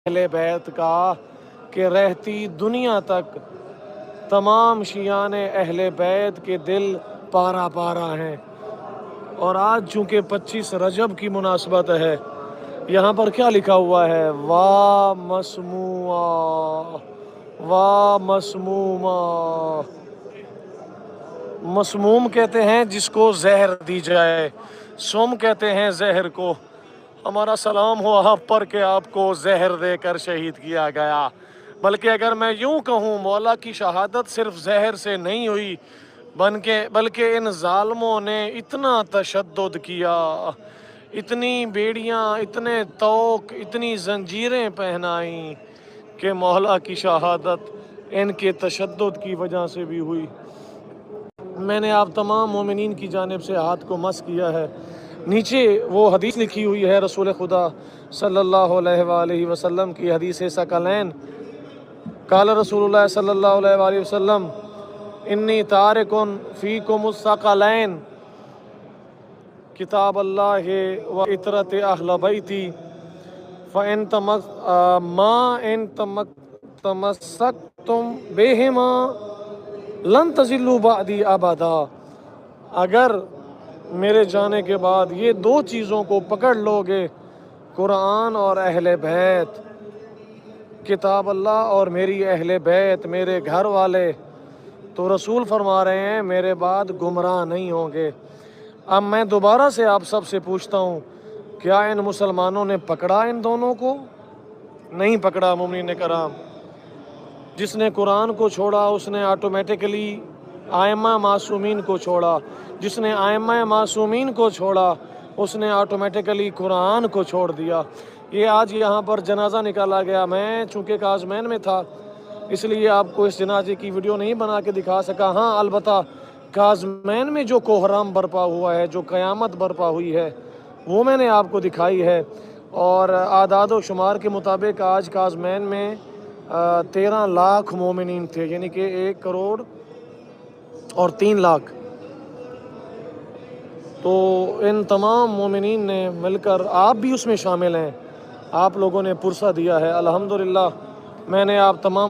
اہل بیت کا کہ رہتی دنیا تک تمام شیعان اہل بیت کے دل پارا پارا ہیں۔ اور آج چونکہ 25 رجب کی مناسبت ہے، یہاں پر کیا لکھا ہوا ہے؟ وا مسموعہ وا مسمومہ۔ مسموم کہتے ہیں جس کو زہر دی جائے، سم کہتے ہیں زہر کو۔ ہمارا سلام ہو آپ پر کہ آپ کو زہر دے کر شہید کیا گیا۔ بلکہ اگر میں یوں کہوں، مولا کی شہادت صرف زہر سے نہیں ہوئی، بلکہ ان ظالموں نے اتنا تشدد کیا، اتنی بیڑیاں، اتنے طوق، اتنی زنجیریں پہنائیں کہ مولا کی شہادت ان کے تشدد کی وجہ سے بھی ہوئی۔ میں نے آپ تمام مومنین کی جانب سے ہاتھ کو مس کیا ہے۔ نیچے وہ حدیث لکھی ہوئی ہے رسول خدا صلی اللہ علیہ وآلہ وسلم کی، حدیث ثقلین۔ قال رسول اللہ صلی اللہ علیہ وآلہ وسلم انی تارک فیکم الثقلین کتاب اللہ و عطرت اہل بیتی فإن تمسکتم بہما لن تضلوا بعدی ابدا۔ اگر میرے جانے کے بعد یہ دو چیزوں کو پکڑ لو گے، قرآن اور اہل بیت، کتاب اللہ اور میری اہل بیت، میرے گھر والے، تو رسول فرما رہے ہیں میرے بعد گمراہ نہیں ہوں گے۔ اب میں دوبارہ سے آپ سب سے پوچھتا ہوں، کیا ان مسلمانوں نے پکڑا ان دونوں کو؟ نہیں پکڑا مومنین کرام۔ جس نے قرآن کو چھوڑا اس نے آٹومیٹکلی ائمہ معصومین کو چھوڑا، جس نے ائمہ معصومین کو چھوڑا اس نے آٹومیٹکلی قرآن کو چھوڑ دیا۔ یہ آج یہاں پر جنازہ نکالا گیا، میں چونکہ کازمین میں تھا اس لیے آپ کو اس جنازے کی ویڈیو نہیں بنا کے دکھا سکا۔ ہاں البتہ کازمین میں جو کوہرام برپا ہوا ہے، جو قیامت برپا ہوئی ہے، وہ میں نے آپ کو دکھائی ہے۔ اور اعداد و شمار کے مطابق آج کازمین میں 13 لاکھ مومنین تھے، یعنی کہ 1 کروڑ اور 3 لاکھ۔ تو ان تمام مومنین نے مل کر، آپ بھی اس میں شامل ہیں، آپ لوگوں نے پرسہ دیا ہے۔ الحمدللہ میں نے آپ تمام